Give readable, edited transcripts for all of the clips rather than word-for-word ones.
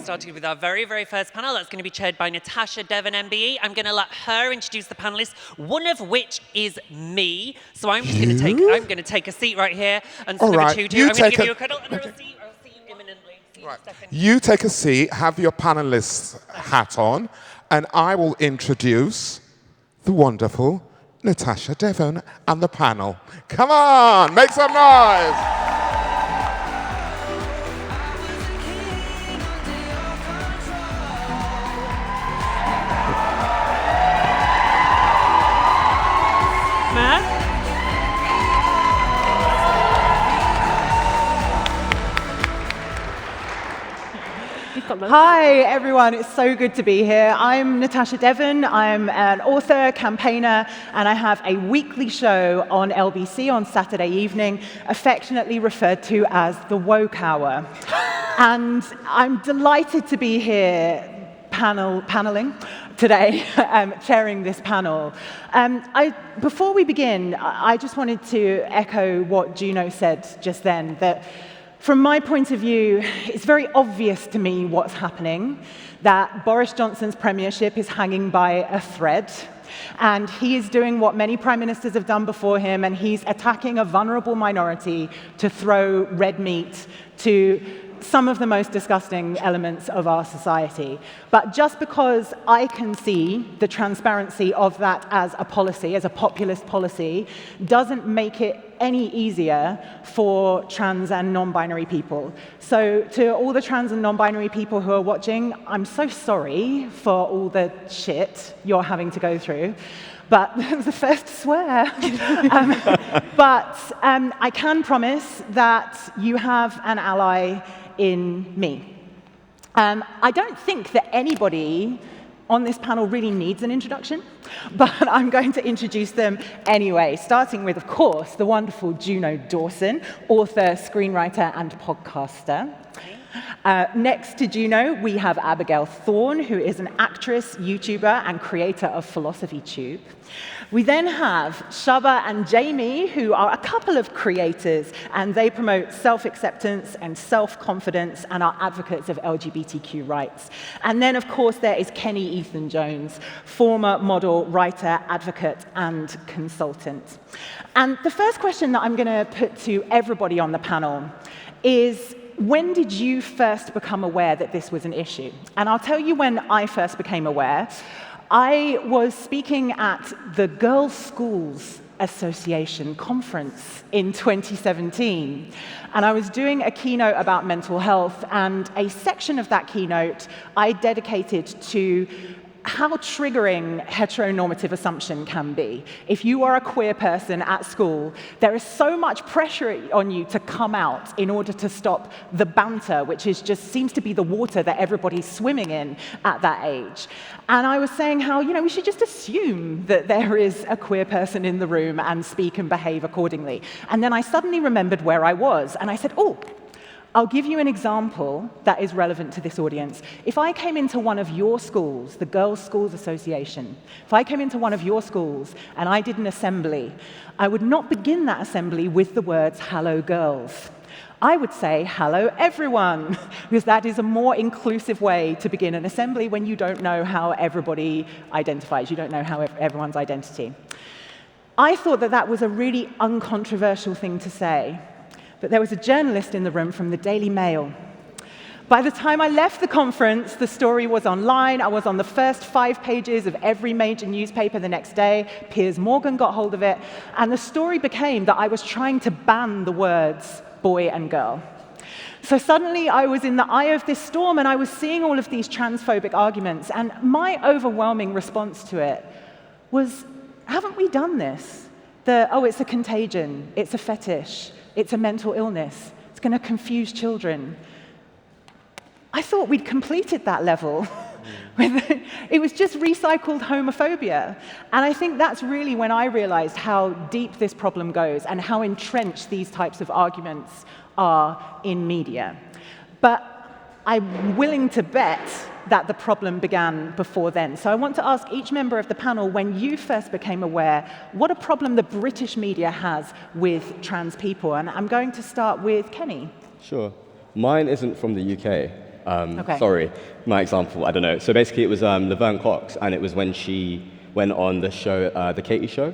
started with our very, very first panel. That's going to be chaired by Natasha, Devon, MBE. I'm going to let her introduce the panelists, one of which is me. So I'm just going to take a seat right here and sort of a tutu. I'm going to give you a cuddle and I'll see you imminently. Right. You take a seat, have your panelist hat on, and I will introduce the wonderful Natasha, Devon, and the panel. Come on, make some noise. Hi, everyone. It's so good to be here. I'm Natasha Devon. I'm an author, campaigner, and I have a weekly show on LBC on Saturday evening, affectionately referred to as the Woke Hour. And I'm delighted to be here paneling today, chairing this panel. Before we begin, I just wanted to echo what Juno said just then, that from my point of view, it's very obvious to me what's happening, that Boris Johnson's premiership is hanging by a thread, and he is doing what many prime ministers have done before him, and he's attacking a vulnerable minority to throw red meat to some of the most disgusting elements of our society. But just because I can see the transparency of that as a policy, as a populist policy, doesn't make it any easier for trans and non-binary people. So to all the trans and non-binary people who are watching, I'm so sorry for all the shit you're having to go through. But I was the first to swear. But I can promise that you have an ally in me. I don't think that anybody on this panel really needs an introduction, but I'm going to introduce them anyway, starting with, of course, the wonderful Juno Dawson, author, screenwriter, and podcaster. Next to Juno, we have Abigail Thorn, who is an actress, YouTuber, and creator of Philosophy Tube. We then have Shaaba and Jamie, who are a couple of creators, and they promote self-acceptance and self-confidence and are advocates of LGBTQ rights. And then, of course, there is Kenny Ethan Jones, former model, writer, advocate, and consultant. And the first question that I'm going to put to everybody on the panel is, when did you first become aware that this was an issue? And I'll tell you when I first became aware. I was speaking at the Girls' Schools Association conference in 2017, and I was doing a keynote about mental health, and a section of that keynote I dedicated to how triggering heteronormative assumption can be. If you are a queer person at school, there is so much pressure on you to come out in order to stop the banter, which is just seems to be the water that everybody's swimming in at that age. And I was saying how, we should just assume that there is a queer person in the room and speak and behave accordingly. And then I suddenly remembered where I was, and I said, oh, I'll give you an example that is relevant to this audience. If I came into one of your schools, the Girls' Schools Association, if I came into one of your schools and I did an assembly, I would not begin that assembly with the words, "Hello, girls." I would say, "Hello, everyone," because that is a more inclusive way to begin an assembly when you don't know how everybody identifies. You don't know how everyone's identity. I thought that that was a really uncontroversial thing to say. But there was a journalist in the room from the Daily Mail. By the time I left the conference, the story was online. I was on the first 5 pages of every major newspaper the next day. Piers Morgan got hold of it. And the story became that I was trying to ban the words boy and girl. So suddenly I was in the eye of this storm, and I was seeing all of these transphobic arguments. And my overwhelming response to it was, haven't we done this? It's a contagion, it's a fetish, it's a mental illness, it's going to confuse children. I thought we'd completed that level. It was just recycled homophobia. And I think that's really when I realized how deep this problem goes and how entrenched these types of arguments are in media. But I'm willing to bet that the problem began before then. So I want to ask each member of the panel, when you first became aware, what a problem the British media has with trans people. And I'm going to start with Kenny. Sure. Mine isn't from the UK. Okay. Sorry, my example, I don't know. So basically it was Laverne Cox, and it was when she went on the show, The Katie Show,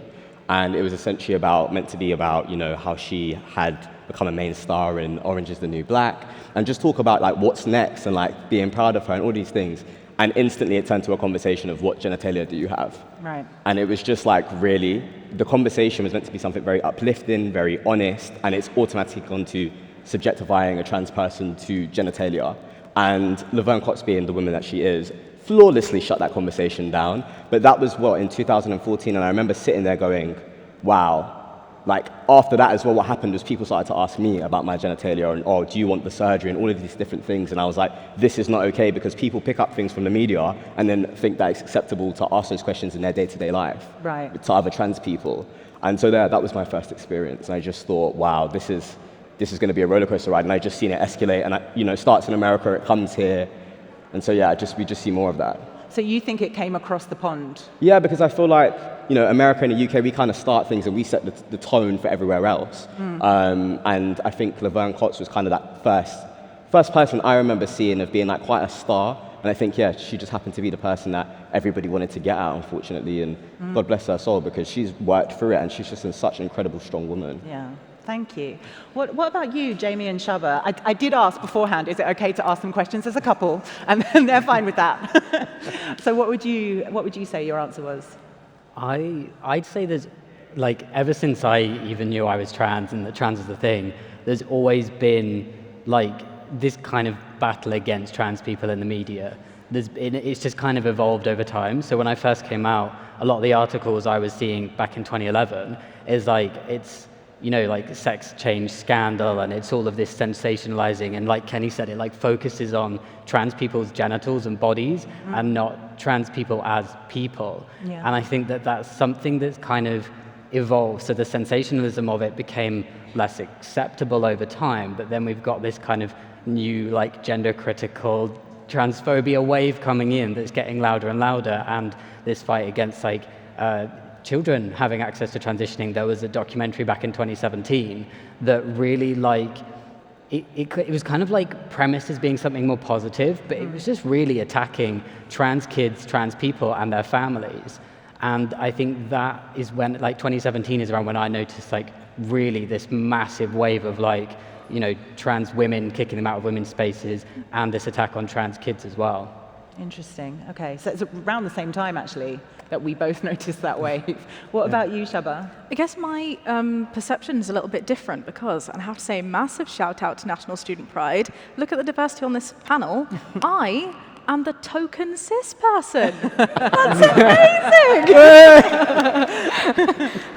and it was essentially meant to be about, how she had become a main star in Orange is the New Black, and just talk about like what's next and like being proud of her and all these things. And instantly it turned to a conversation of what genitalia do you have? Right. And it was just like, really, the conversation was meant to be something very uplifting, very honest, and it's automatically gone to subjectifying a trans person to genitalia. And Laverne Cox, being the woman that she is, flawlessly shut that conversation down. But that was, in 2014, and I remember sitting there going, wow. Like, after that as well, what happened was people started to ask me about my genitalia and, oh, do you want the surgery, and all of these different things. And I was like, this is not okay, because people pick up things from the media and then think that it's acceptable to ask those questions in their day-to-day life Right. to other trans people. And so that was my first experience. And I just thought, wow, this is going to be a roller coaster ride. And I just seen it escalate. And it starts in America, it comes here. And so, yeah, we just see more of that. So you think it came across the pond? Yeah, because I feel like, America and the UK, we kind of start things and we set the tone for everywhere else. And I think Laverne Cox was kind of that first person I remember seeing of being like quite a star. And I think, yeah, she just happened to be the person that everybody wanted to get at, unfortunately. And God bless her soul, because she's worked through it and she's just such an incredible, strong woman. Yeah. Thank you. What about you, Jamie and Shaaba? I did ask beforehand, is it okay to ask them questions as a couple? And they're fine with that. So what would you say your answer was? I'd say there's, like, ever since I even knew I was trans and that trans is the thing, there's always been, like, this kind of battle against trans people in the media. It's just kind of evolved over time. So when I first came out, a lot of the articles I was seeing back in 2011 is like, it's, like sex change scandal, and it's all of this sensationalizing, and like Kenny said, it like focuses on trans people's genitals and bodies and not trans people as people. Yeah. And I think that that's something that's kind of evolved. So the sensationalism of it became less acceptable over time, but then we've got this kind of new like gender critical transphobia wave coming in that's getting louder and louder, and this fight against like children having access to transitioning. There was a documentary back in 2017 that really like, it was kind of like premised as being something more positive, but it was just really attacking trans kids, trans people and their families. And I think that is when, like 2017 is around when I noticed like really this massive wave of like, trans women kicking them out of women's spaces, and this attack on trans kids as well. Interesting. Okay, so it's around the same time actually that we both noticed that wave. What about you, Shaaba? I guess my perception is a little bit different because, and I have to say, massive shout out to National Student Pride. Look at the diversity on this panel. I am the token cis person. That's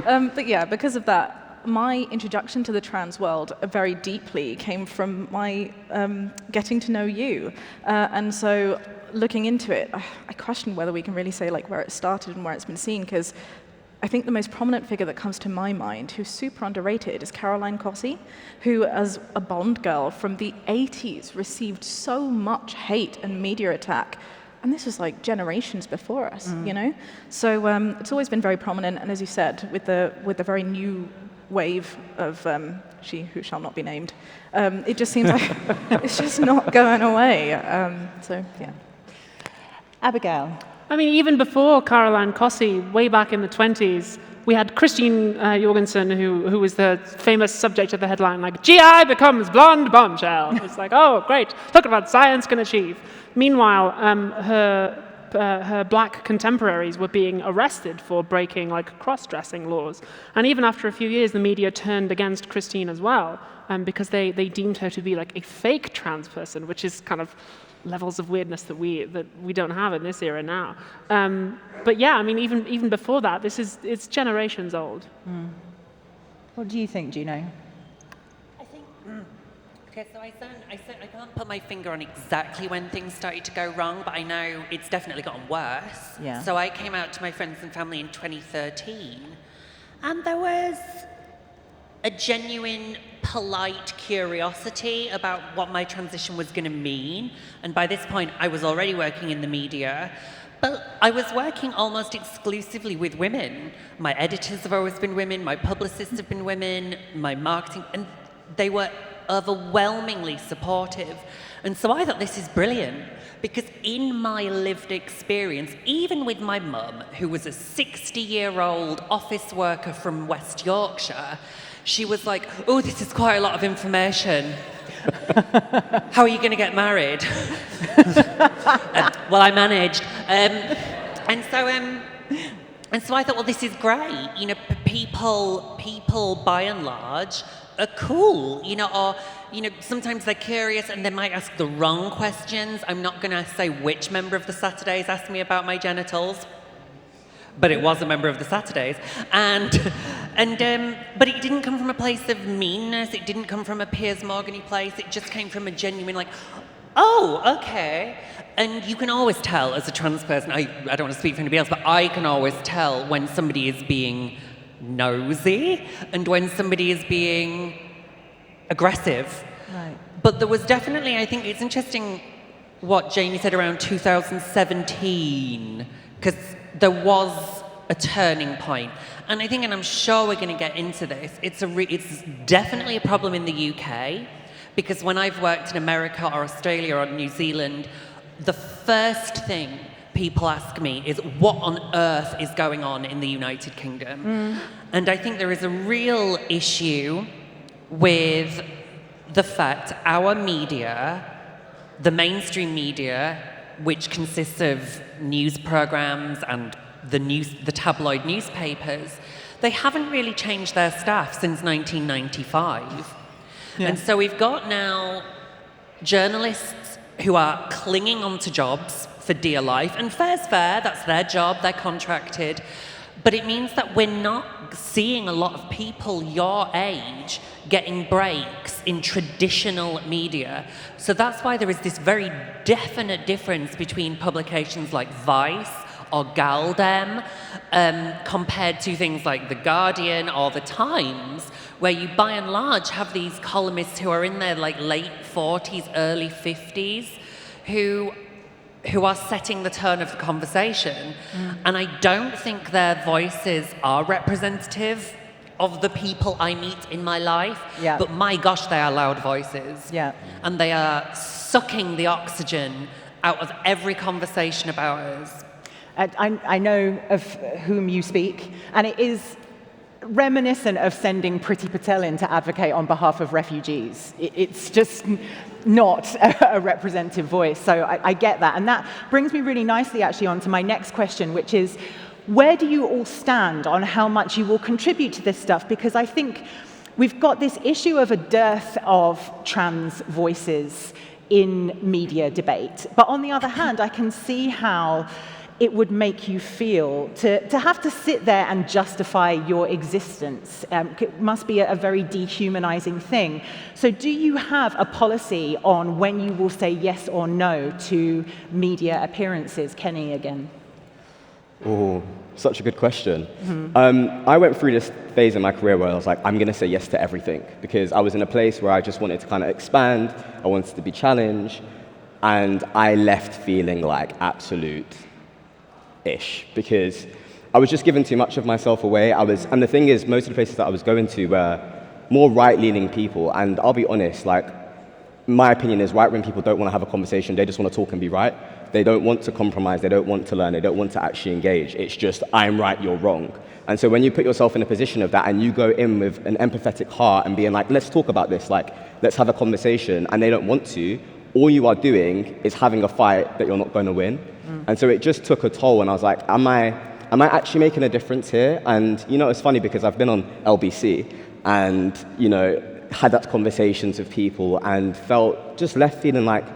amazing! But yeah, because of that, my introduction to the trans world very deeply came from my getting to know you. And so looking into it, I question whether we can really say like where it started and where it's been seen, because I think the most prominent figure that comes to my mind, who's super underrated, is Caroline Cossey, who as a Bond girl from the 80s received so much hate and media attack. And this was like generations before us, So it's always been very prominent, and as you said, with the very new wave of she who shall not be named, it just seems like it's just not going away. So yeah. Abigail. I mean, even before Caroline Cossey, way back in the 20s, we had Christine Jorgensen, who was the famous subject of the headline, like, GI becomes blonde bombshell. It's like, oh, great, look at what science can achieve. Meanwhile, her black contemporaries were being arrested for breaking like cross-dressing laws. And even after a few years, the media turned against Christine as well, because they deemed her to be like a fake trans person, which is kind of levels of weirdness that we don't have in this era now. But yeah, I mean, even before that, it's generations old. What do you think, Juno? I think. Okay, so I can't put my finger on exactly when things started to go wrong, but I know it's definitely gotten worse. Yeah. So I came out to my friends and family in 2013, and there was a genuine, polite curiosity about what my transition was going to mean. And by this point, I was already working in the media, but I was working almost exclusively with women. My editors have always been women, my publicists have been women, my marketing, and they were overwhelmingly supportive. And so I thought this is brilliant, because in my lived experience, even with my mum, who was a 60-year-old office worker from West Yorkshire, she was like, oh, this is quite a lot of information. How are you going to get married? Well, I managed. And so I thought, well, this is great. You know, people by and large are cool, you know, or, you know, sometimes they're curious and they might ask the wrong questions. I'm not going to say which member of the Saturdays asked me about my genitals, but it was a member of the Saturdays. But it didn't come from a place of meanness. It didn't come from a Piers Morgan-y place. It just came from a genuine, like, oh, okay. And you can always tell as a trans person, I don't want to speak for anybody else, but I can always tell when somebody is being nosy and when somebody is being aggressive. Right. But there was definitely, I think it's interesting what Jamie said around 2017, because there was a turning point. And I think, and I'm sure we're going to get into this, it's definitely a problem in the UK, because when I've worked in America or Australia or New Zealand, the first thing people ask me is, what on earth is going on in the United Kingdom? And I think there is a real issue with the fact our media, the mainstream media, which consists of news programs and the tabloid newspapers, they haven't really changed their staff since 1995. Yeah. And so we've got now journalists who are clinging onto jobs for dear life, and fair's fair, that's their job, they're contracted. But it means that we're not seeing a lot of people your age getting breaks in traditional media. So that's why there is this very definite difference between publications like Vice or Galdem compared to things like The Guardian or The Times, where you by and large have these columnists who are in their like late 40s, early 50s, who are setting the tone of the conversation. And I don't think their voices are representative of the people I meet in my life. Yeah. But my gosh, they are loud voices. Yeah. And they are sucking the oxygen out of every conversation about us. I know of whom you speak, and it is reminiscent of sending Priti Patel in to advocate on behalf of refugees. It's just not a representative voice, so I get that. And that brings me really nicely actually on to my next question, which is, where do you all stand on how much you will contribute to this stuff? Because I think we've got this issue of a dearth of trans voices in media debate. But on the other hand, I can see how it would make you feel to have to sit there and justify your existence. It must be a very dehumanizing thing. So do you have a policy on when you will say yes or no to media appearances? Kenny, again. Oh, such a good question. I went through this phase in my career where I was like, I'm going to say yes to everything, because I was in a place where I just wanted to kind of expand, I wanted to be challenged, and I left feeling like absolute-ish, because I was just giving too much of myself away. And the thing is, most of the places that I was going to were more right-leaning people, and I'll be honest, like, my opinion is right-wing people don't want to have a conversation, they just want to talk and be right. They don't want to compromise, they don't want to learn, they don't want to actually engage. It's just, I'm right, you're wrong. And so when you put yourself in a position of that and you go in with an empathetic heart and being like, let's talk about this, like, let's have a conversation, and they don't want to, all you are doing is having a fight that you're not going to win. And so it just took a toll, and I was like, am I actually making a difference here? And, you know, it's funny because I've been on LBC and, you know, had that conversations with people and felt just left feeling like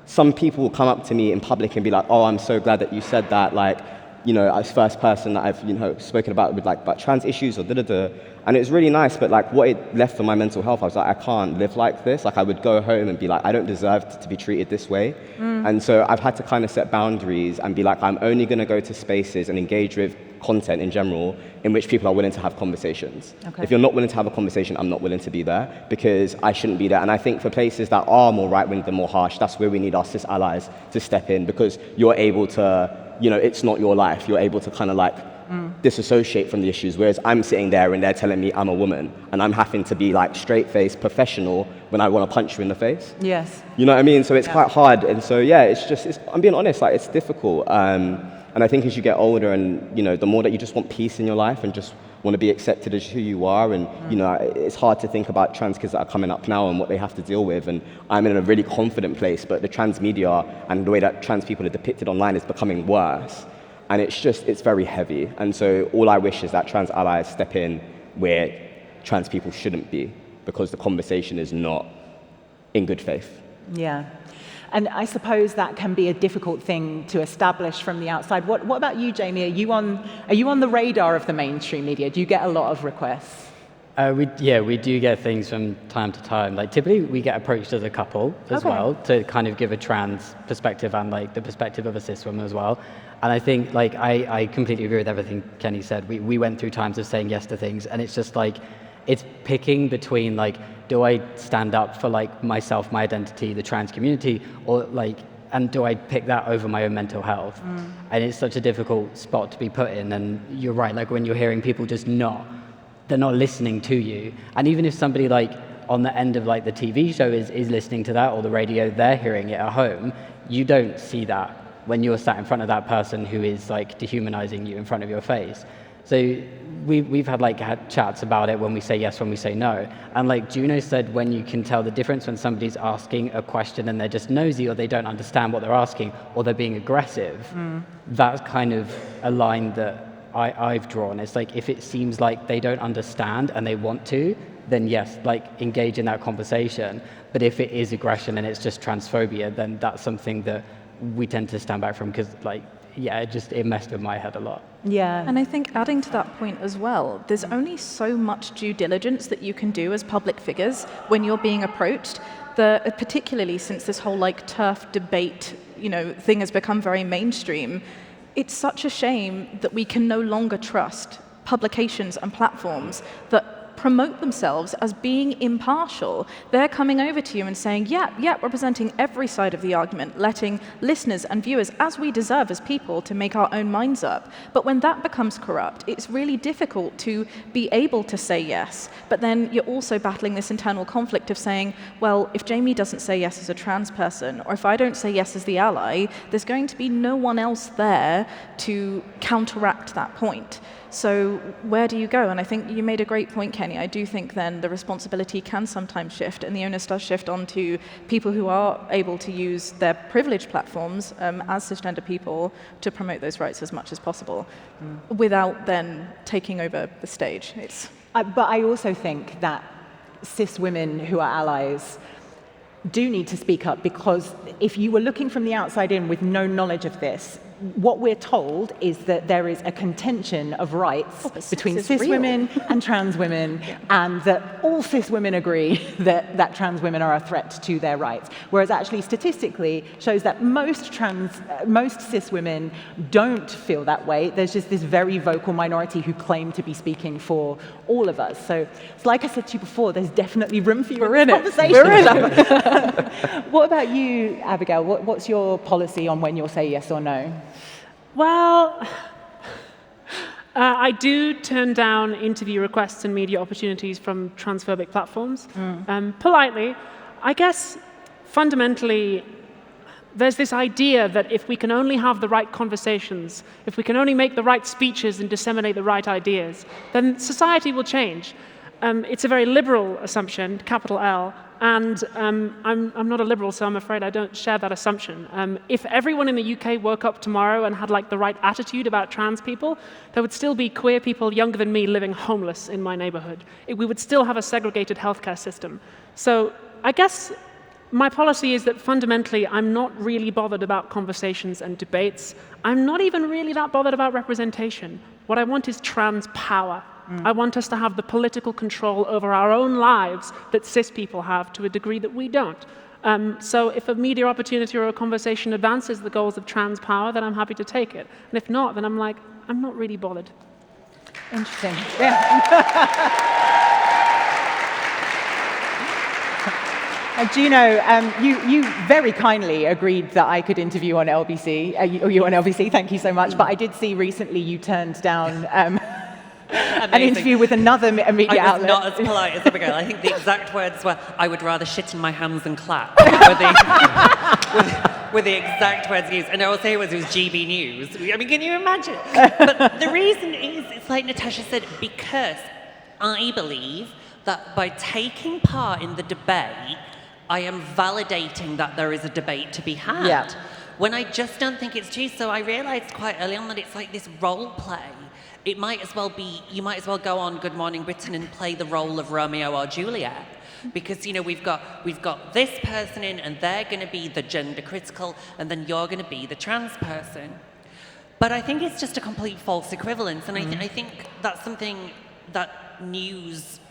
some people will come up to me in public and be like, oh, I'm so glad that you said that, like, you know, as first person that I've, you know, spoken about with like about trans issues or da-da-da. And it was really nice, but like what it left for my mental health, I was like, I can't live like this. Like I would go home and be like, I don't deserve to be treated this way. And so I've had to kind of set boundaries and be like, I'm only going to go to spaces and engage with content in general in which people are willing to have conversations. Okay. If you're not willing to have a conversation, I'm not willing to be there because I shouldn't be there. And I think for places that are more right-wing than more harsh, that's where we need our cis allies to step in, because you're able to, you know, it's not your life. You're able to kind of like disassociate from the issues, whereas I'm sitting there and they're telling me I'm a woman, and I'm having to be like straight-faced, professional when I want to punch you in the face. Yes. You know what I mean? So it's quite hard, and so yeah, I'm being honest, like it's difficult. And I think as you get older, and the more that you just want peace in your life and just want to be accepted as who you are, and it's hard to think about trans kids that are coming up now and what they have to deal with. And I'm in a really confident place, but the trans media and the way that trans people are depicted online is becoming worse. And it's very heavy. And so all I wish is that trans allies step in where trans people shouldn't be, because the conversation is not in good faith. Yeah. And I suppose that can be a difficult thing to establish from the outside. What about you, Jamie? Are you on the radar of the mainstream media? Do you get a lot of requests? We do get things from time to time. Like typically we get approached as a couple as well to kind of give a trans perspective and like the perspective of a cis woman as well. And I think like I completely agree with everything Kenny said. We went through times of saying yes to things, and it's just like it's picking between like, do I stand up for like myself, my identity, the trans community, or like, and do I pick that over my own mental health? And it's such a difficult spot to be put in. And you're right, like when you're hearing people just they're not listening to you. And even if somebody like on the end of like the TV show is listening to that, or the radio, they're hearing it at home, you don't see that when you're sat in front of that person who is like dehumanizing you in front of your face. So we've had chats about it when we say yes, when we say no. And like Juno said, when you can tell the difference when somebody's asking a question and they're just nosy, or they don't understand what they're asking, or they're being aggressive, that's kind of a line that I've drawn. It's like, if it seems like they don't understand and they want to, then yes, like engage in that conversation. But if it is aggression and it's just transphobia, then that's something that we tend to stand back from, because like, yeah, it messed with my head a lot. Yeah. And I think adding to that point as well, there's only so much due diligence that you can do as public figures when you're being approached, particularly since this whole like TERF debate, thing has become very mainstream. It's such a shame that we can no longer trust publications and platforms that promote themselves as being impartial. They're coming over to you and saying, yeah, representing every side of the argument, letting listeners and viewers, as we deserve as people, to make our own minds up. But when that becomes corrupt, it's really difficult to be able to say yes. But then you're also battling this internal conflict of saying, well, if Jamie doesn't say yes as a trans person, or if I don't say yes as the ally, there's going to be no one else there to counteract that point. So where do you go? And I think you made a great point, Kenny. I do think then the responsibility can sometimes shift, and the onus does shift onto people who are able to use their privileged platforms as cisgender people to promote those rights as much as possible, without then taking over the stage. But I also think that cis women who are allies do need to speak up, because if you were looking from the outside in with no knowledge of this, what we're told is that there is a contention of rights between cis women and trans women, and that all cis women agree that trans women are a threat to their rights. Whereas actually statistically shows that most cis women don't feel that way. There's just this very vocal minority who claim to be speaking for all of us. So it's like I said to you before, there's definitely room for you in this conversation. We're in it. What about you, Abigail? What's your policy on when you'll say yes or no? Well, I do turn down interview requests and media opportunities from transphobic platforms. Politely. I guess fundamentally, there's this idea that if we can only have the right conversations, if we can only make the right speeches and disseminate the right ideas, then society will change. It's a very liberal assumption, capital L, and I'm not a liberal, so I'm afraid I don't share that assumption. If everyone in the UK woke up tomorrow and had like the right attitude about trans people, there would still be queer people younger than me living homeless in my neighborhood. We would still have a segregated healthcare system. So I guess my policy is that fundamentally I'm not really bothered about conversations and debates. I'm not even really that bothered about representation. What I want is trans power. I want us to have the political control over our own lives that cis people have to a degree that we don't. So if a media opportunity or a conversation advances the goals of trans power, then I'm happy to take it. And if not, then I'm not really bothered. Interesting. Yeah. Juno, you very kindly agreed that I could interview on LBC. You on LBC, thank you so much. But I did see recently you turned down an interview with another media I was outlet. not as polite as Abigail. I think the exact words were, "I would rather shit in my hands than clap." Were the exact words used. And I will say it was GB News. I mean, can you imagine? But the reason is, it's like Natasha said, because I believe that by taking part in the debate, I am validating that there is a debate to be had. Yeah. When I just don't think it's true. So I realized quite early on that it's like this role play. It might as well be, you might as well go on Good Morning Britain and play the role of Romeo or Juliet. Because, you know, we've got this person in and they're going to be the gender critical and then you're going to be the trans person. But I think it's just a complete false equivalence. And I think that's something that news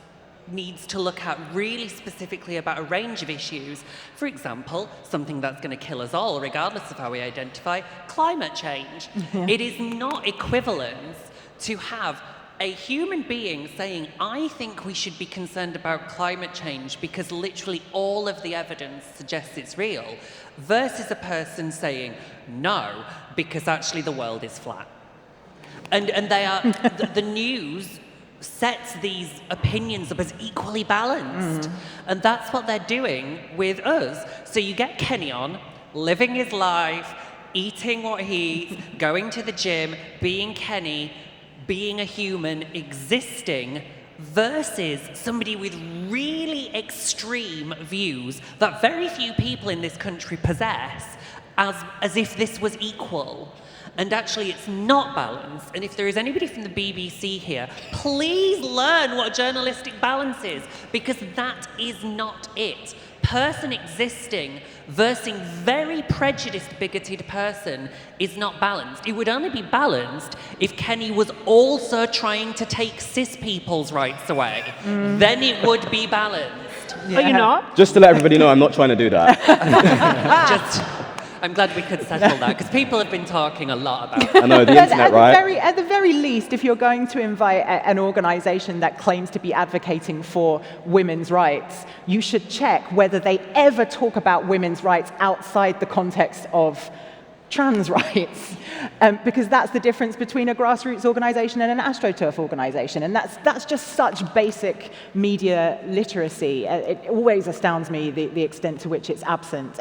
needs to look at really specifically about a range of issues. For example, something that's going to kill us all, regardless of how we identify, climate change. Yeah. It is not equivalent to have a human being saying, I think we should be concerned about climate change because literally all of the evidence suggests it's real, versus a person saying, no, because actually the world is flat. And they are, the news sets these opinions up as equally balanced. And that's what they're doing with us. So you get Kenny on, living his life, eating what he eats, going to the gym, being Kenny, being a human, existing, versus somebody with really extreme views that very few people in this country possess, as if this was equal. And actually, it's not balanced. And if there is anybody from the BBC here, please learn what journalistic balance is, because that is not it. Person existing versus very prejudiced, bigoted person is not balanced. It would only be balanced if Kenny was also trying to take cis people's rights away. Then it would be balanced. Are you not? Just to let everybody know, I'm not trying to do that. I'm glad we could settle that, because people have been talking a lot about it. I know, the internet, right? At the very least, if you're going to invite an organization that claims to be advocating for women's rights, you should check whether they ever talk about women's rights outside the context of trans rights, because that's the difference between a grassroots organization and an AstroTurf organization, and that's just such basic media literacy. It always astounds me the extent to which it's absent.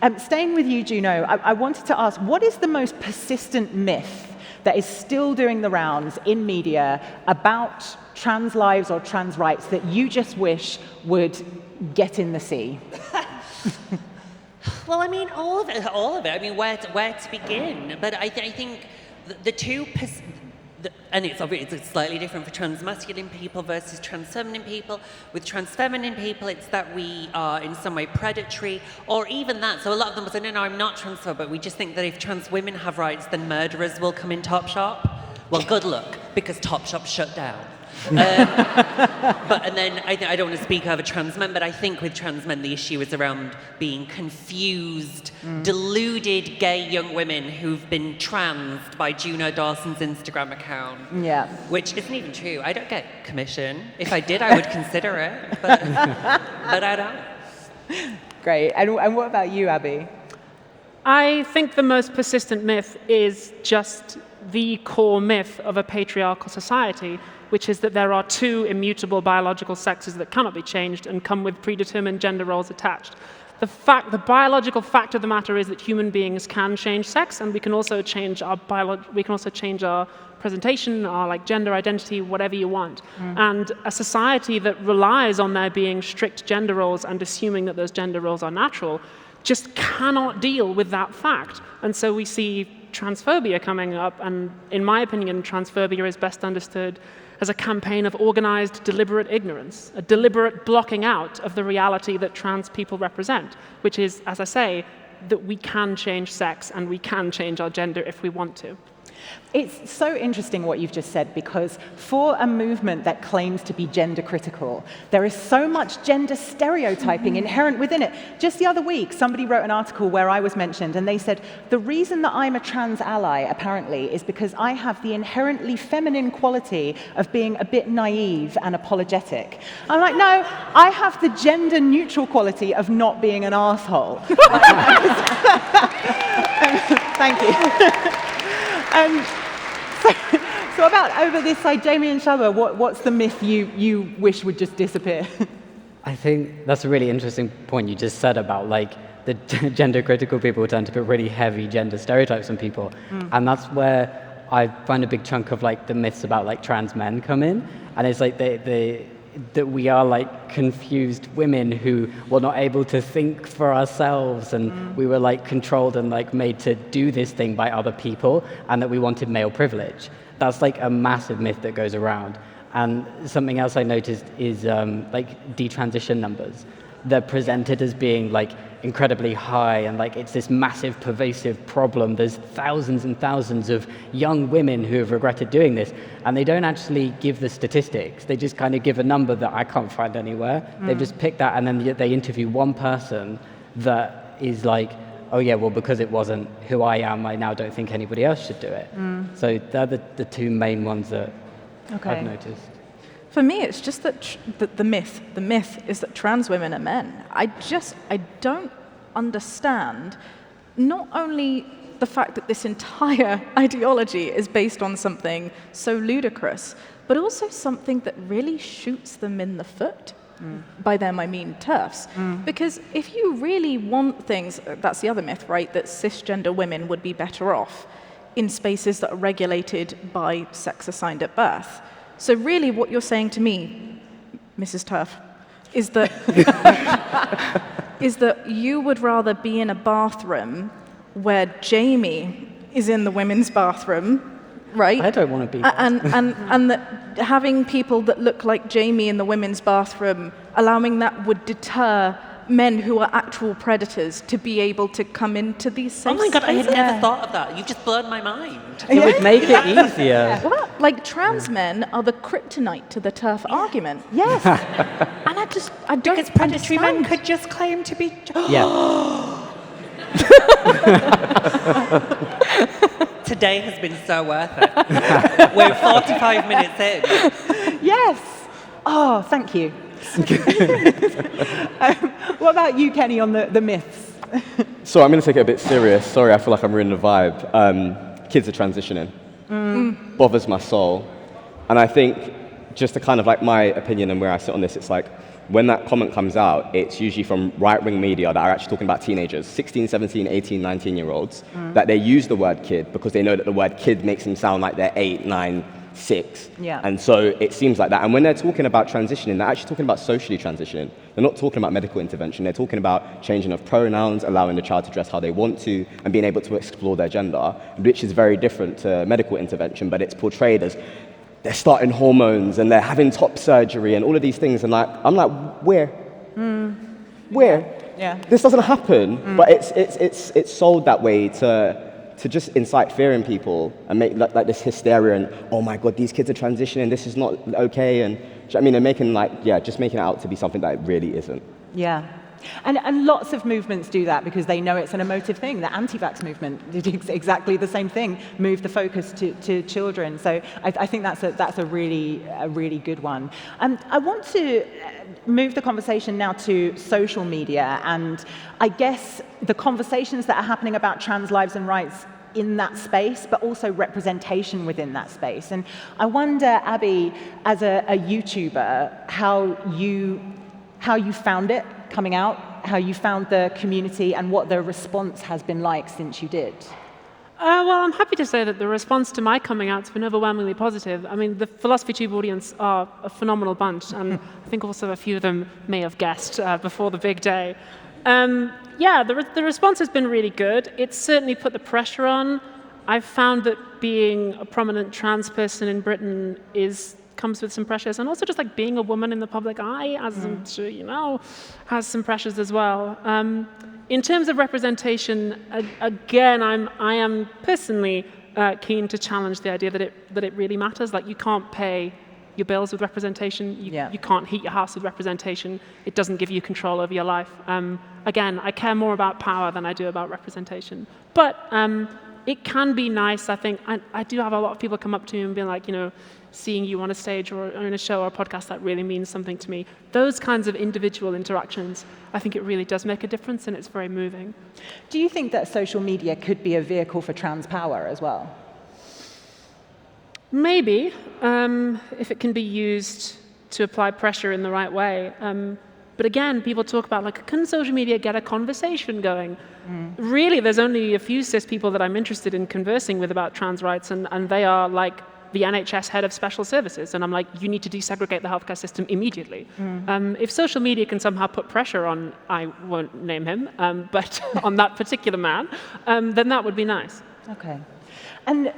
And staying with you, Juno, I wanted to ask, what is the most persistent myth that is still doing the rounds in media about trans lives or trans rights that you just wish would get in the sea? Well, I mean, all of it. I mean, where to begin? But I think the two, and it's slightly different for trans masculine people versus trans feminine people. With trans feminine people, it's that we are in some way predatory, or even that. So a lot of them will say, no, I'm not transphobic, but we just think that if trans women have rights, then murderers will come in Topshop. Well, good luck, because Topshop shut down. And then I don't want to speak over trans men, but I think with trans men the issue is around being confused, deluded gay young women who've been transed by Juno Dawson's Instagram account. Yeah. Which isn't even true. I don't get commission. If I did, I would consider it, but I don't. Great. And what about you, Abby? I think the most persistent myth is just the core myth of a patriarchal society, which is that there are two immutable biological sexes that cannot be changed and come with predetermined gender roles attached. The biological fact of the matter is that human beings can change sex, and we can also change our presentation, our gender identity, whatever you want. And a society that relies on there being strict gender roles and assuming that those gender roles are natural just cannot deal with that fact. And so we see transphobia coming up, and in my opinion, transphobia is best understood as a campaign of organized, deliberate ignorance, a deliberate blocking out of the reality that trans people represent, which is, as I say, that we can change sex and we can change our gender if we want to. It's so interesting what you've just said, because for a movement that claims to be gender critical, there is so much gender stereotyping inherent within it. Just the other week, somebody wrote an article where I was mentioned, and they said, the reason that I'm a trans ally, apparently, is because I have the inherently feminine quality of being a bit naive and apologetic. I'm like, no, I have the gender neutral quality of not being an asshole. Thank you. So about over this side, Jamie and Shaaba, what's the myth you wish would just disappear? I think that's a really interesting point you just said about like the gender critical people tend to put really heavy gender stereotypes on people. And that's where I find a big chunk of like the myths about like trans men come in. And it's like that we are like confused women who were not able to think for ourselves, and we were like controlled and like made to do this thing by other people, and that we wanted male privilege. That's like a massive myth that goes around. And something else I noticed is like detransition numbers. They're presented as being like incredibly high, and like it's this massive pervasive problem. There's thousands and thousands of young women who have regretted doing this, and they don't actually give the statistics. They just kind of give a number that I can't find anywhere. They've just picked that, and then they interview one person that is like, oh yeah, well, because it wasn't who I am, I now don't think anybody else should do it. So they're the two main ones that I've noticed. For me, it's just that the myth is that trans women are men. I don't understand not only the fact that this entire ideology is based on something so ludicrous, but also something that really shoots them in the foot. By them, I mean TERFs. Because if you really want things, that's the other myth, right? That cisgender women would be better off in spaces that are regulated by sex assigned at birth. So really what you're saying to me, Mrs. TERF, is that, is that you would rather be in a bathroom where Jamie is in the women's bathroom, right? I don't want to be. And that having people that look like Jamie in the women's bathroom, allowing that would deter men who are actual predators to be able to come into these safe Oh my God, I had spaces. never thought of that. You've just blown my mind. It would make it easier. What? Like trans men are the kryptonite to the TERF argument. Yes. And I don't Because predatory men understand. could just claim to be... Yeah. Today has been so worth it. We're 45 minutes in. Yes. Oh, thank you. What about you, Kenny, on the myths? So I'm going to take it a bit serious. Sorry, I feel like I'm ruining the vibe. Kids are transitioning. Bothers my soul. And I think, just to kind of like my opinion and where I sit on this, it's like, when that comment comes out, it's usually from right-wing media that are actually talking about teenagers, 16, 17, 18, 19-year-olds, that they use the word kid because they know that the word kid makes them sound like they're 8, 9, 6. Yeah. And so it seems like that. And when they're talking about transitioning, they're actually talking about socially transitioning. They're not talking about medical intervention. They're talking about changing of pronouns, allowing the child to dress how they want to, and being able to explore their gender, which is very different to medical intervention, but it's portrayed as they're starting hormones and they're having top surgery and all of these things. And like, I'm like, where? Where? Yeah. This doesn't happen, but it's sold that way to just incite fear in people and make like this hysteria and, oh my God, these kids are transitioning, this is not okay. And do you know what I mean? They're making just making it out to be something that it really isn't. Yeah. And lots of movements do that because they know it's an emotive thing. The anti-vax movement did exactly the same thing, moved the focus to children. So I think that's a really good one. I want to move the conversation now to social media, and I guess the conversations that are happening about trans lives and rights in that space, but also representation within that space. And I wonder, Abby, as a YouTuber, how you found it coming out, how you found the community, and what the response has been like since you did. Well, I'm happy to say that the response to my coming out has been overwhelmingly positive. I mean, the Philosophy Tube audience are a phenomenal bunch, and I think also a few of them may have guessed before the big day. The response has been really good. It's certainly put the pressure on. I've found that being a prominent trans person in Britain comes with some pressures, and also just like being a woman in the public eye, as I'm sure you know, has some pressures as well. In terms of representation, again, I am personally keen to challenge the idea that it really matters. Like, you can't pay your bills with representation. You can't heat your house with representation. It doesn't give you control over your life. Again, I care more about power than I do about representation. But it can be nice, I think. I do have a lot of people come up to me and be like, seeing you on a stage or in a show or a podcast, that really means something to me. Those kinds of individual interactions, I think it really does make a difference, and it's very moving. Do you think that social media could be a vehicle for trans power as well? Maybe, if it can be used to apply pressure in the right way. But again, people talk about, like, can social media get a conversation going? Really, there's only a few cis people that I'm interested in conversing with about trans rights, and they are like the NHS head of special services. And I'm like, you need to desegregate the healthcare system immediately. If social media can somehow put pressure on, I won't name him, but on that particular man, then that would be nice. Okay. And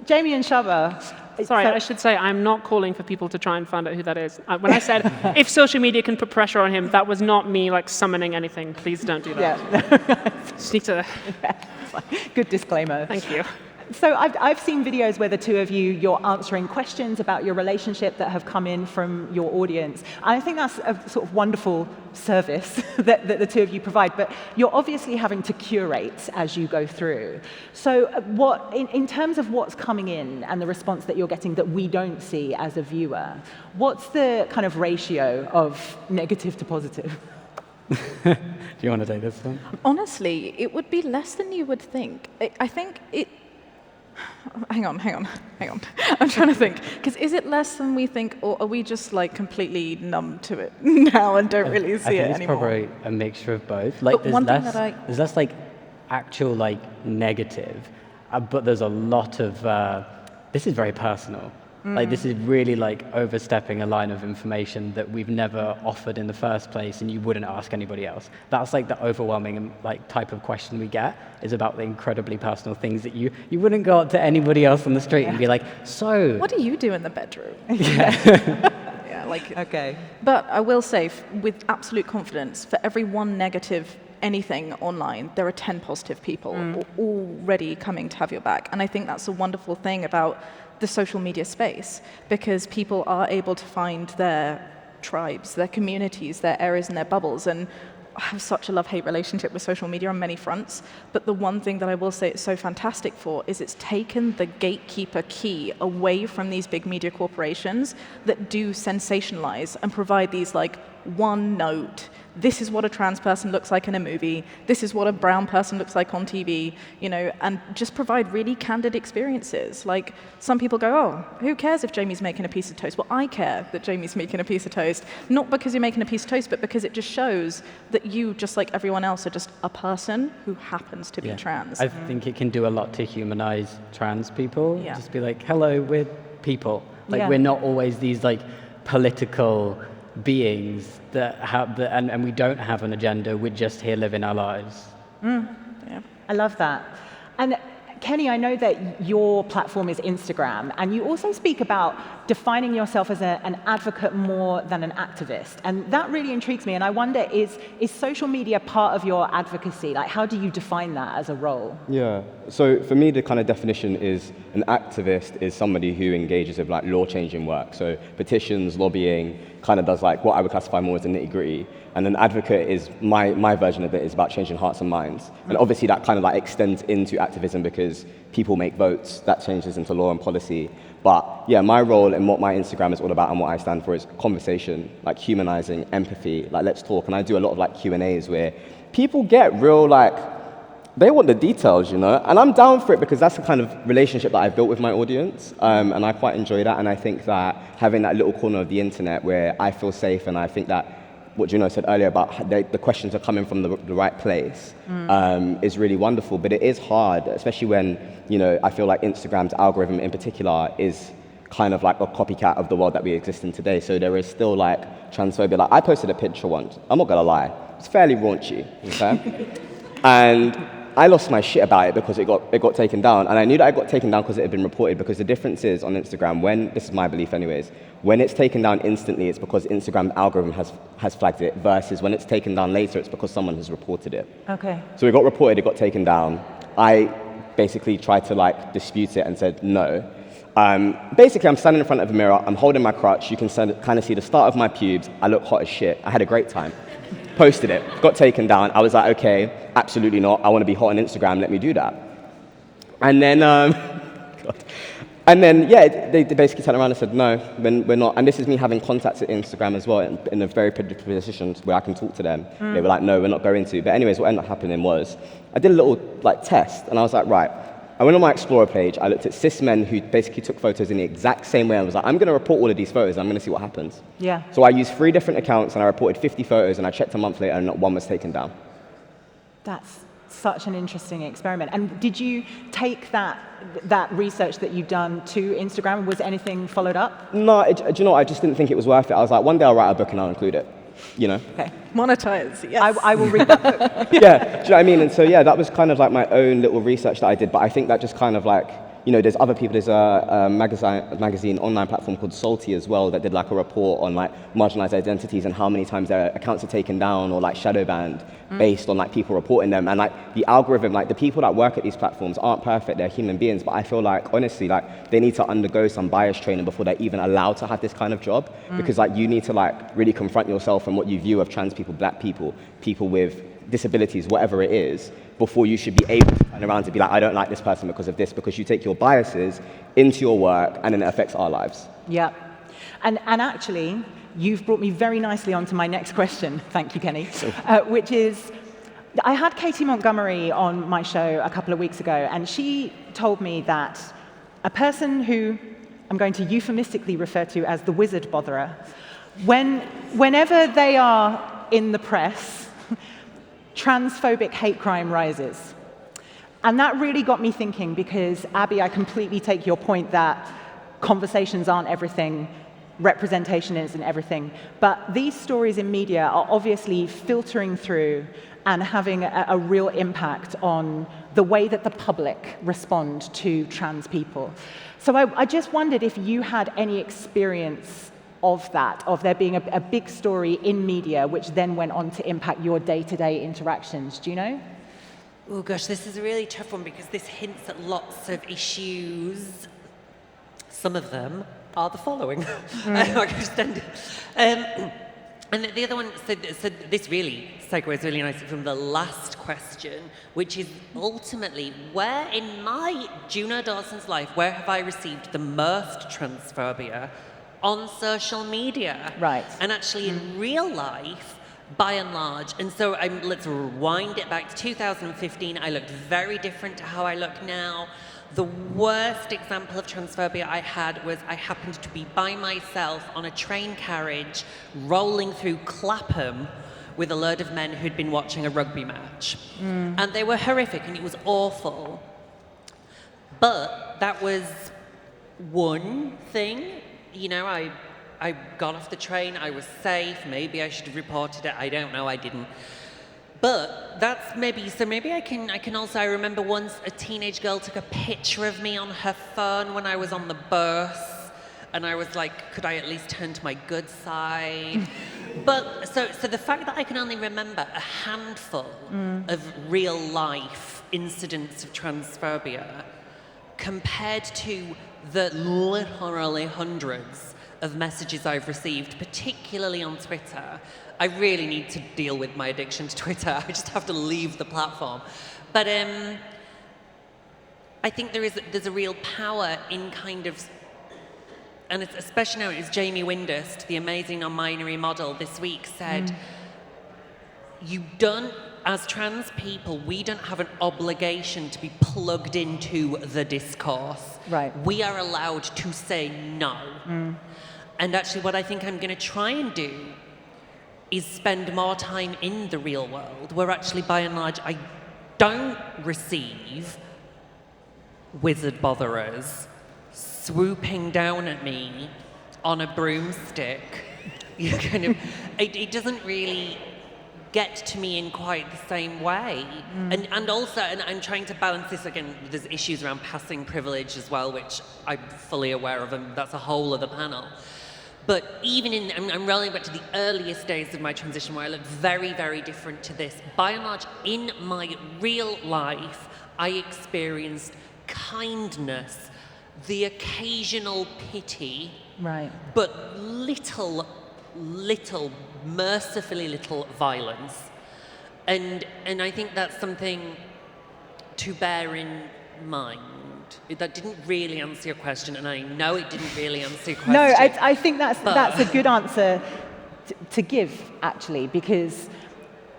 Jamie and Shaaba. Sorry, I should say I'm not calling for people to try and find out who that is. When I said, if social media can put pressure on him, that was not me like summoning anything. Please don't do that. Yeah. Just need to... Good disclaimer. Thank you. So I've seen videos where the two of you, you're answering questions about your relationship that have come in from your audience. I think that's a sort of wonderful service that the two of you provide, but you're obviously having to curate as you go through. So in terms of what's coming in and the response that you're getting that we don't see as a viewer, what's the kind of ratio of negative to positive? Do you want to take this one? Honestly, it would be less than you would think. I think it... Hang on. I'm trying to think. Because is it less than we think, or are we just like completely numb to it now and don't really see it anymore? I think it's probably a mixture of both. Like, there's less like actual like negative, but there's a lot of this is very personal. Like, this is really like overstepping a line of information that we've never offered in the first place, and you wouldn't ask anybody else. That's like the overwhelming like type of question we get, is about the incredibly personal things that you wouldn't go up to anybody else on the street and be like, so what do you do in the bedroom? Yeah. Okay. But I will say, with absolute confidence, for every one negative anything online, there are 10 positive people already coming to have your back. And I think that's a wonderful thing about the social media space, because people are able to find their tribes, their communities, their areas and their bubbles. And I have such a love-hate relationship with social media on many fronts, but the one thing that I will say it's so fantastic for is it's taken the gatekeeper key away from these big media corporations that do sensationalize and provide these like one note. This is what a trans person looks like in a movie. This is what a brown person looks like on TV, and just provide really candid experiences. Like, some people go, oh, who cares if Jamie's making a piece of toast? Well, I care that Jamie's making a piece of toast, not because you're making a piece of toast, but because it just shows that you, just like everyone else, are just a person who happens to be trans. I think it can do a lot to humanize trans people. Yeah. Just be like, hello, we're people. Like, Yeah. we're not always these like political beings that have and we don't have an agenda. We're just here living our lives. Yeah. I love that. And Kenny, I know that your platform is Instagram, and you also speak about defining yourself as an advocate more than an activist. And that really intrigues me, and I wonder, is social media part of your advocacy? Like, how do you define that as a role? Yeah, so for me, the kind of definition is an activist is somebody who engages with like law-changing work. So petitions, lobbying, kind of does like what I would classify more as the nitty-gritty. And an advocate is, my version of it is about changing hearts and minds. And obviously that kind of like extends into activism because people make votes, that changes into law and policy. But yeah, my role and what my Instagram is all about and what I stand for is conversation, like humanizing, empathy, like let's talk. And I do a lot of like Q&As where people get real like, they want the details, And I'm down for it because that's the kind of relationship that I've built with my audience. And I quite enjoy that. And I think that having that little corner of the internet where I feel safe, and I think that what Juno said earlier about the questions are coming from the right place is really wonderful. But it is hard, especially when, I feel like Instagram's algorithm in particular is kind of like a copycat of the world that we exist in today. So there is still like transphobia. Like, I posted a picture once, I'm not gonna lie, it's fairly raunchy, okay? And I lost my shit about it because it got taken down. And I knew that it got taken down because it had been reported, because the difference is on Instagram, this is my belief anyways, when it's taken down instantly, it's because Instagram's algorithm has flagged it, versus when it's taken down later, it's because someone has reported it. Okay. So it got reported, it got taken down. I basically tried to like dispute it and said no. Basically, I'm standing in front of a mirror, I'm holding my crutch, you can kind of see the start of my pubes, I look hot as shit, I had a great time. Posted it, got taken down, I was like, okay, absolutely not, I want to be hot on Instagram, let me do that. And then, God. And then, yeah, they basically turned around and said, no, we're not. And this is me having contacts at Instagram as well, in a very predictable position where I can talk to them. They were like, no, we're not going to. But anyways, what ended up happening was, I did a little like test, and I was like, right. I went on my Explorer page, I looked at cis men who basically took photos in the exact same way. I was like, I'm going to report all of these photos, I'm going to see what happens. Yeah. So I used 3 different accounts, and I reported 50 photos, and I checked a month later, and not one was taken down. That's such an interesting experiment. And did you take that research that you've done to Instagram? Was anything followed up? No, do you know what? I just didn't think it was worth it. I was like, one day I'll write a book and I'll include it, you know? Okay. Monetize, yes. I will read that book. Yeah, do you know what I mean? And so, yeah, that was kind of like my own little research that I did, but I think that just kind of like, you know, there's other people, there's a magazine online platform called Salty as well that did like a report on like marginalized identities and how many times their accounts are taken down or like shadow banned based on like people reporting them. And like the algorithm, like the people that work at these platforms aren't perfect, they're human beings, but I feel like honestly, like they need to undergo some bias training before they're even allowed to have this kind of job, because like you need to like really confront yourself and what you view of trans people, black people, people with disabilities, whatever it is, before you should be able to turn around to be like, I don't like this person because of this, because you take your biases into your work and then it affects our lives. Yeah. And actually, you've brought me very nicely on to my next question, thank you, Kenny, which is, I had Katie Montgomery on my show a couple of weeks ago, and she told me that a person who I'm going to euphemistically refer to as the wizard botherer, whenever they are in the press, transphobic hate crime rises. And that really got me thinking, because, Abby, I completely take your point that conversations aren't everything, representation isn't everything, but these stories in media are obviously filtering through and having a real impact on the way that the public respond to trans people. So I just wondered if you had any experience of that, of there being a big story in media which then went on to impact your day-to-day interactions. Do you know? Oh gosh, this is a really tough one, because this hints at lots of issues. Some of them are the following. And the other one, so this really segues really nicely from the last question, which is ultimately, where in my Juno Dawson's life, where have I received the most transphobia? On social media. Right. And actually in real life, by and large. And so let's rewind it back to 2015. I looked very different to how I look now. The worst example of transphobia I had was I happened to be by myself on a train carriage rolling through Clapham with a load of men who'd been watching a rugby match. And they were horrific and it was awful. But that was one thing. You know, I got off the train, I was safe, maybe I should have reported it, I don't know, I didn't. But that's maybe I can also, I remember once a teenage girl took a picture of me on her phone when I was on the bus, and I was like, could I at least turn to my good side? But, so the fact that I can only remember a handful of real life incidents of transphobia compared to the literally hundreds of messages I've received, particularly on Twitter. I really need to deal with my addiction to Twitter. I just have to leave the platform. But I think there's a real power in kind of, and it's especially now, it's Jamie Windust, the amazing non-binary model, this week said, you don't, as trans people, we don't have an obligation to be plugged into the discourse. Right. We are allowed to say no. And actually what I think I'm going to try and do is spend more time in the real world, where actually by and large I don't receive wizard botherers swooping down at me on a broomstick. You kind of, it doesn't really get to me in quite the same way. And also, and I'm trying to balance this again, there's issues around passing privilege as well, which I'm fully aware of, and that's a whole other panel. But even I'm rolling back to the earliest days of my transition where I looked very, very different to this. By and large, in my real life, I experienced kindness, the occasional pity, Right. but little, mercifully little violence. And I think that's something to bear in mind. That didn't really answer your question, and I know it didn't really answer your question. No, I think that's a good answer to give, actually, because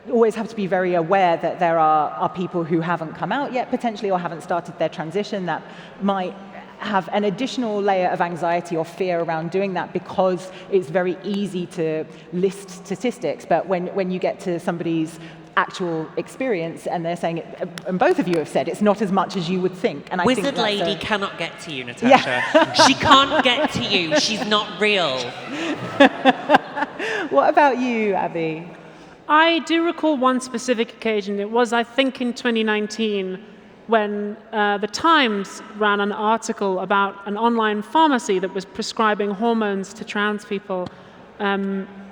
you always have to be very aware that there are people who haven't come out yet, potentially, or haven't started their transition that might have an additional layer of anxiety or fear around doing that because it's very easy to list statistics. But when you get to somebody's actual experience and they're saying it, and both of you have said it's not as much as you would think. And I think Wizard that's Lady cannot get to you, Natasha. Yeah. She can't get to you. She's not real. What about you, Abby? I do recall one specific occasion. It was, I think, in 2019 when the Times ran an article about an online pharmacy that was prescribing hormones to trans people.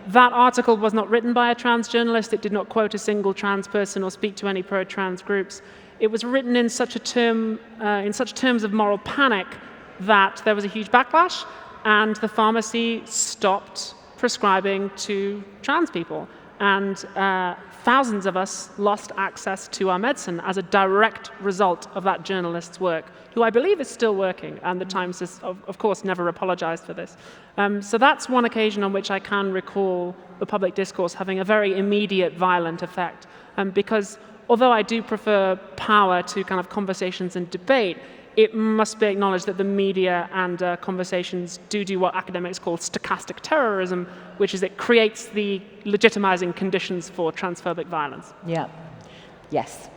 That article was not written by a trans journalist. It did not quote a single trans person or speak to any pro-trans groups. It was written in such terms of moral panic that there was a huge backlash, and the pharmacy stopped prescribing to trans people. And thousands of us lost access to our medicine as a direct result of that journalist's work, who I believe is still working, and the Times has, of course, never apologized for this. So that's one occasion on which I can recall the public discourse having a very immediate, violent effect. Because although I do prefer power to kind of conversations and debate, it must be acknowledged that the media and conversations do what academics call stochastic terrorism, which is it creates the legitimizing conditions for transphobic violence. Yeah. Yes.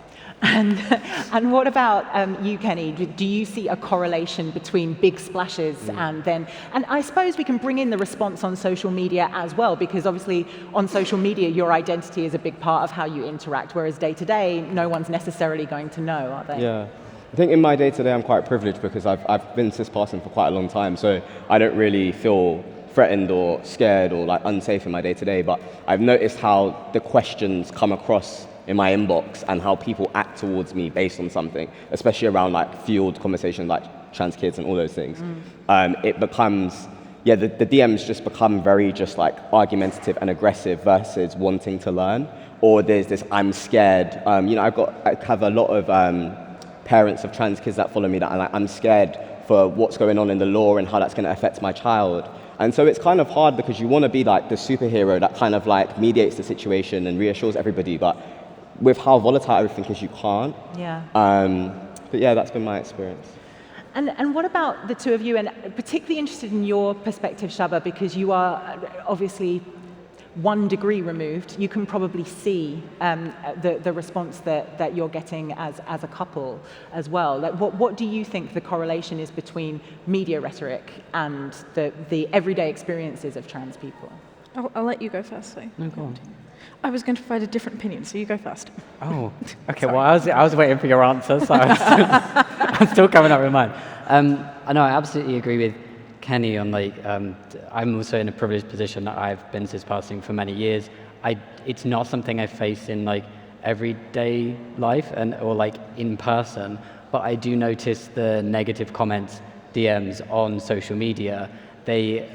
And what about you, Kenny? Do you see a correlation between big splashes and I suppose we can bring in the response on social media as well, because obviously on social media your identity is a big part of how you interact, whereas day to day no one's necessarily going to know, are they? Yeah. I think in my day-to-day I'm quite privileged because I've been cis-passing for quite a long time, so I don't really feel threatened or scared or like unsafe in my day-to-day, but I've noticed how the questions come across in my inbox and how people act towards me based on something, especially around like fueled conversation like trans kids and all those things. It becomes, the DMs just become very just like argumentative and aggressive versus wanting to learn, or there's this I'm scared. I have a lot of parents of trans kids that follow me that are like, I'm scared for what's going on in the law and how that's going to affect my child. And so it's kind of hard because you want to be like the superhero that kind of like mediates the situation and reassures everybody, but with how volatile everything is, you can't. Yeah. But yeah, that's been my experience. And what about the two of you, and particularly interested in your perspective, Shaaba, because you are obviously 1 degree removed. You can probably see the response that you're getting as a couple as well. Like, what do you think the correlation is between media rhetoric and the everyday experiences of trans people? I'll let you go first, though. No, go on. I was going to provide a different opinion, so you go first. Oh, okay. Well, I was waiting for your answer, so I'm still coming up with mine. I know I absolutely agree with Kenny on like, I'm also in a privileged position that I've been cis-passing for many years. It's not something I face in like everyday life or like in person, but I do notice the negative comments, DMs on social media. They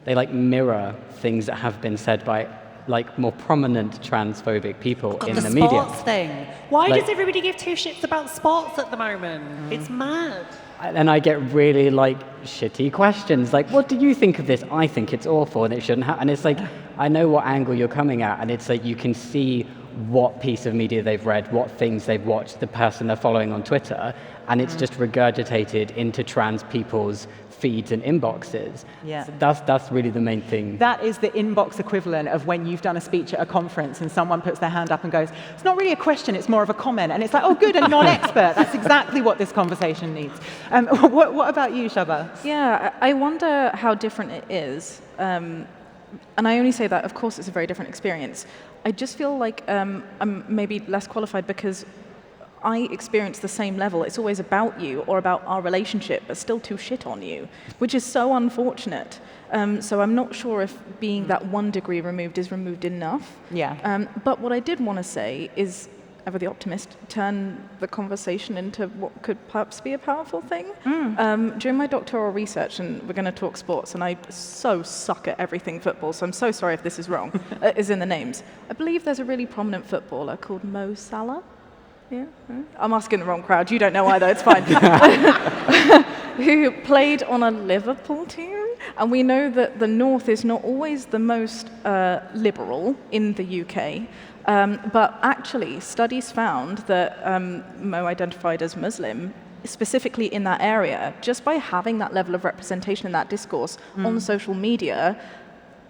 like mirror things that have been said by like more prominent transphobic people in the media. Sports thing. Why does everybody give two shits about sports at the moment? It's mad. And I get really like shitty questions like, what do you think of this? I think it's awful and it shouldn't happen. And it's like, I know what angle you're coming at, and it's like you can see what piece of media they've read, what things they've watched, the person they're following on Twitter, and it's just regurgitated into trans people's feeds and inboxes. Yeah. So that's really the main thing. That is the inbox equivalent of when you've done a speech at a conference and someone puts their hand up and goes, it's not really a question, it's more of a comment. And it's like, oh, good, a non-expert. That's exactly what this conversation needs. What about you, Shaaba? Yeah, I wonder how different it is. And I only say that, of course, it's a very different experience. I just feel like I'm maybe less qualified because I experience the same level. It's always about you or about our relationship, but still too shit on you, which is so unfortunate. So I'm not sure if being that 1 degree removed is removed enough. Yeah. But what I did want to say is, ever the optimist, turn the conversation into what could perhaps be a powerful thing. During my doctoral research, and we're going to talk sports, and I so suck at everything football, so I'm so sorry if this is wrong, is in the names. I believe there's a really prominent footballer called Mo Salah. Yeah, I'm asking the wrong crowd. You don't know either. It's fine. Who played on a Liverpool team, and we know that the North is not always the most liberal in the UK. But actually, studies found that Mo identified as Muslim, specifically in that area, just by having that level of representation in that discourse on social media.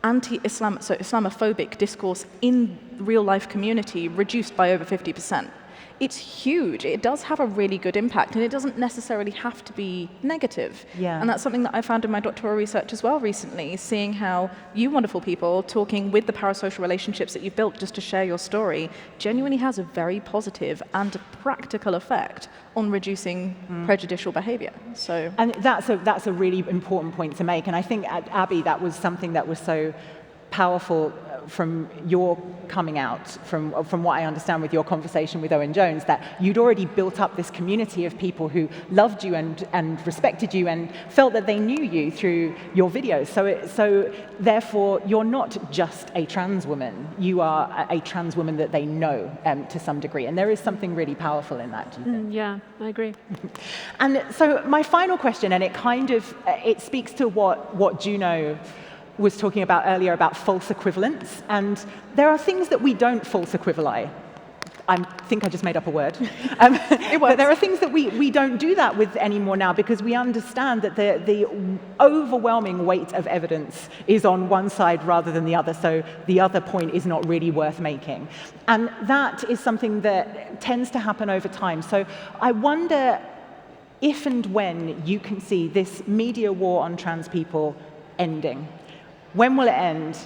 Anti-Islam, so Islamophobic discourse in real-life community reduced by over 50%. It's huge. It does have a really good impact, and it doesn't necessarily have to be negative. Yeah. And that's something that I found in my doctoral research as well recently, seeing how you wonderful people talking with the parasocial relationships that you've built just to share your story genuinely has a very positive and practical effect on reducing prejudicial behavior. So, And that's a really important point to make. And I think, Abby, that was something that was so powerful from your coming out, from what I understand with your conversation with Owen Jones, that you'd already built up this community of people who loved you and respected you and felt that they knew you through your videos. So therefore, you're not just a trans woman. You are a trans woman that they know to some degree. And there is something really powerful in that, do you think? Yeah, I agree. And so my final question, and it speaks to what Juno was talking about earlier about false equivalence, and there are things that we don't false equivali. I think I just made up a word. But there are things that we don't do that with anymore now, because we understand that the overwhelming weight of evidence is on one side rather than the other, so the other point is not really worth making. And that is something that tends to happen over time. So I wonder if and when you can see this media war on trans people ending. When will it end,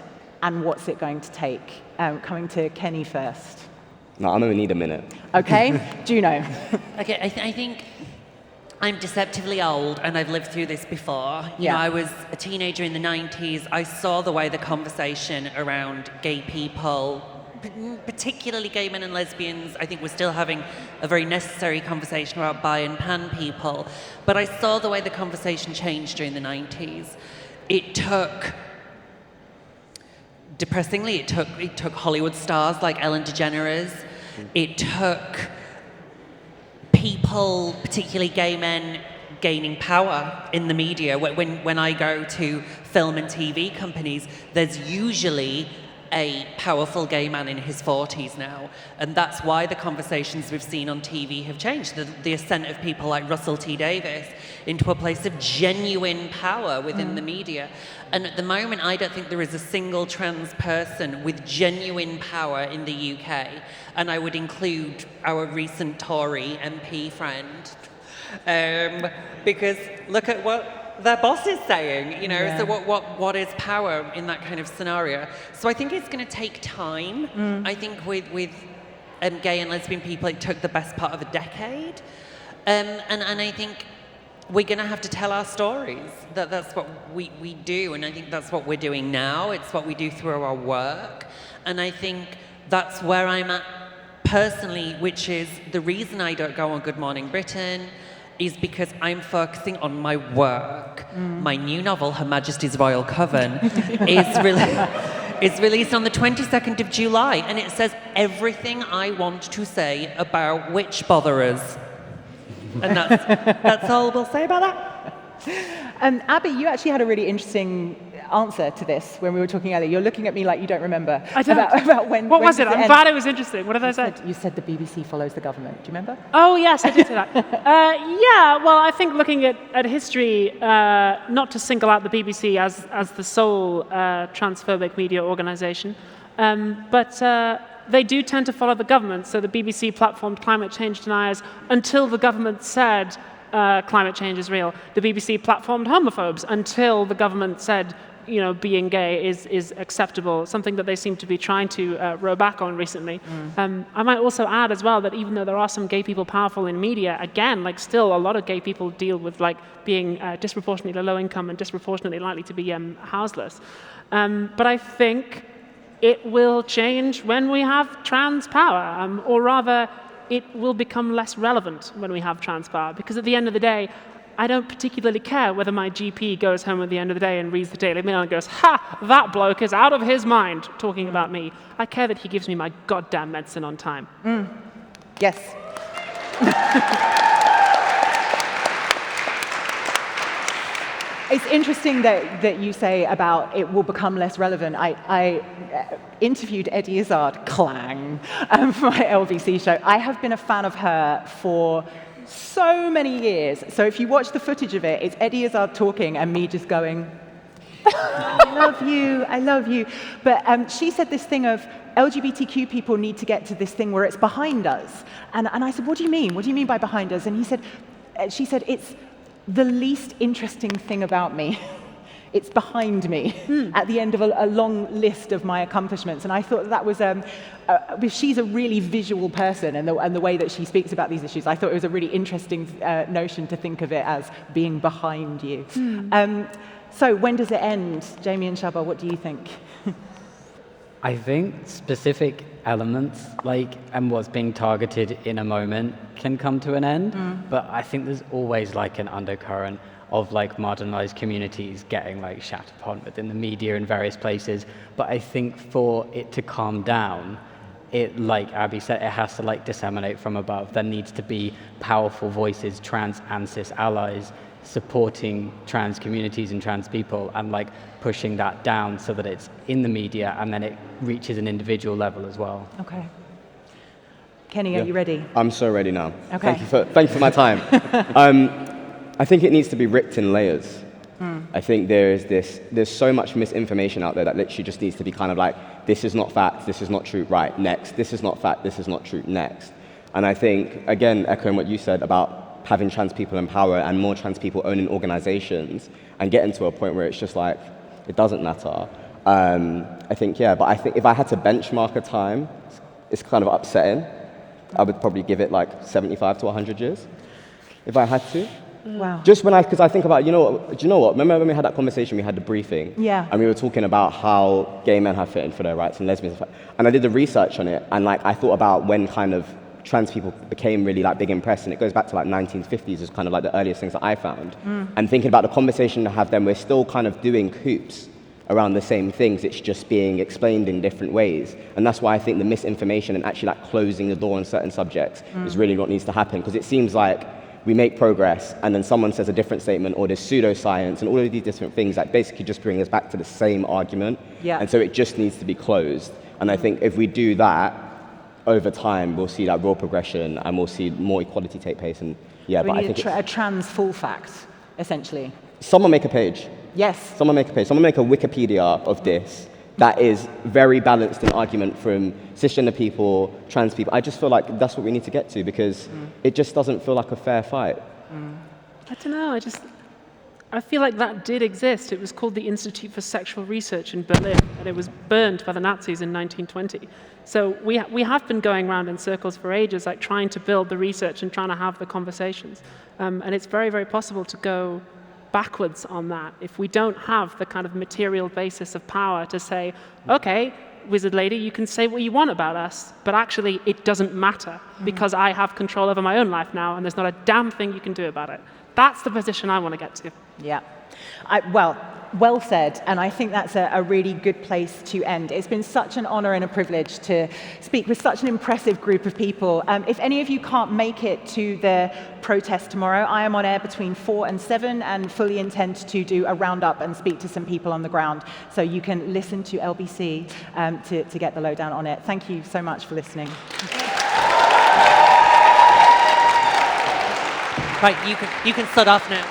and what's it going to take? Coming to Kenny first. No, I'm going to need a minute. Okay, Juno. Okay, I think I'm deceptively old, and I've lived through this before. You Yeah. know, I was a teenager in the 90s. I saw the way the conversation around gay people, particularly gay men and lesbians, I think we're still having a very necessary conversation about bi and pan people. But I saw the way the conversation changed during the 90s. It took... Depressingly, it took Hollywood stars like Ellen DeGeneres. It took people, particularly gay men, gaining power in the media. When I go to film and TV companies, there's usually a powerful gay man in his 40s now. And that's why the conversations we've seen on TV have changed. The ascent of people like Russell T. Davies into a place of genuine power within the media. And at the moment, I don't think there is a single trans person with genuine power in the UK. And I would include our recent Tory MP friend. Because look at what their boss is saying, you know, Yeah. so what is power in that kind of scenario? So I think it's going to take time. I think with gay and lesbian people, it took the best part of a decade. And I think we're going to have to tell our stories. That's what we do, and I think that's what we're doing now. It's what we do through our work. And I think that's where I'm at personally, which is the reason I don't go on Good Morning Britain, is because I'm focusing on my work. My new novel, Her Majesty's Royal Coven, is released on the 22nd of July, and it says everything I want to say about witch botherers. And that's all we'll say about that. Abby, you actually had a really interesting answer to this when we were talking earlier. You're looking at me like you don't remember. I don't. About when. What when was it? does I'm end? glad it was interesting. What did I say? You said the BBC follows the government. Do you remember? Oh, yes, I did say that. Yeah, well, I think looking at history, not to single out the BBC as the sole transphobic media organisation, but they do tend to follow the government. So the BBC platformed climate change deniers until the government said climate change is real. The BBC platformed homophobes until the government said being gay is acceptable, something that they seem to be trying to row back on recently. I might also add as well that even though there are some gay people powerful in media, again, like still a lot of gay people deal with like being disproportionately low income and disproportionately likely to be houseless. But I think it will change when we have trans power, or rather, it will become less relevant when we have trans power, because at the end of the day, I don't particularly care whether my GP goes home at the end of the day and reads the Daily Mail and goes, ha, that bloke is out of his mind talking about me. I care that he gives me my goddamn medicine on time. Yes. It's interesting that you say about it will become less relevant. I interviewed Eddie Izzard, clang, for my LBC show. I have been a fan of her for so many years. So if you watch the footage of it, it's Eddie Izzard talking and me just going, I love you, I love you. But she said this thing of LGBTQ people need to get to this thing where it's behind us. And I said, what do you mean? What do you mean by behind us? And she said, it's the least interesting thing about me. It's behind me at the end of a long list of my accomplishments. And I thought that was, she's a really visual person, and the way that she speaks about these issues, I thought it was a really interesting notion to think of it as being behind you. So when does it end? Jamie and Shaaba, what do you think? I think specific elements, and what's being targeted in a moment can come to an end, but I think there's always an undercurrent of marginalized communities getting shat upon within the media in various places. But I think for it to calm down, it, like Abby said, it has to disseminate from above. There needs to be powerful voices, trans and cis allies, supporting trans communities and trans people, and pushing that down so that it's in the media and then it reaches an individual level as well. Okay. Kenny, are you ready? I'm so ready now. Okay. Thank you for my time. I think it needs to be ripped in layers. I think there's so much misinformation out there that literally just needs to be kind of this is not fact, this is not true, right, next. This is not fact, this is not true, next. And I think, again, echoing what you said about having trans people in power and more trans people owning organizations and getting to a point where it's just it doesn't matter. I think, but I think if I had to benchmark a time, it's kind of upsetting. I would probably give it 75 to 100 years, if I had to. Wow. Just because I think about, do you know what? Remember when we had that conversation, we had the briefing? Yeah. And we were talking about how gay men have fitted for their rights and lesbians. And I did the research on it, and I thought about when kind of trans people became really big in press, and it goes back to 1950s as kind of the earliest things that I found. And thinking about the conversation to have them, we're still kind of doing hoops around the same things. It's just being explained in different ways. And that's why I think the misinformation and actually closing the door on certain subjects is really what needs to happen, because it seems we make progress and then someone says a different statement, or there's pseudoscience and all of these different things that basically just bring us back to the same argument. Yeah. And so it just needs to be closed. And I think if we do that, over time, we'll see real progression and we'll see more equality take place. And we need a trans full fact, essentially. Someone make a page. Yes. Someone make a page. Someone make a Wikipedia of this that is very balanced in argument from cisgender people, trans people. I just feel that's what we need to get to, because it just doesn't feel like a fair fight. I don't know, I feel like that did exist. It was called the Institute for Sexual Research in Berlin, and it was burned by the Nazis in 1920. So we have been going around in circles for ages, trying to build the research and trying to have the conversations. And it's very, very possible to go backwards on that if we don't have the kind of material basis of power to say, okay, wizard lady, you can say what you want about us, but actually it doesn't matter because I have control over my own life now, and there's not a damn thing you can do about it. That's the position I want to get to. Yeah. Well said, and I think that's a really good place to end. It's been such an honor and a privilege to speak with such an impressive group of people. If any of you can't make it to the protest tomorrow, I am on air between 4 and 7 and fully intend to do a roundup and speak to some people on the ground. So you can listen to LBC to get the lowdown on it. Thank you so much for listening. Right, you can start off now.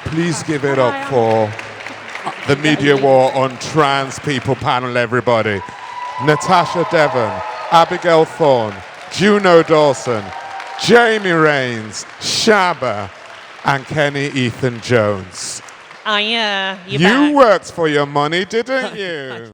Please give it up for the Media War on Trans People panel, everybody. Natasha Devon, Abigail Thorn, Juno Dawson, Jamie Rains, Shaaba, and Kenny Ethan Jones. You You worked for your money, didn't you?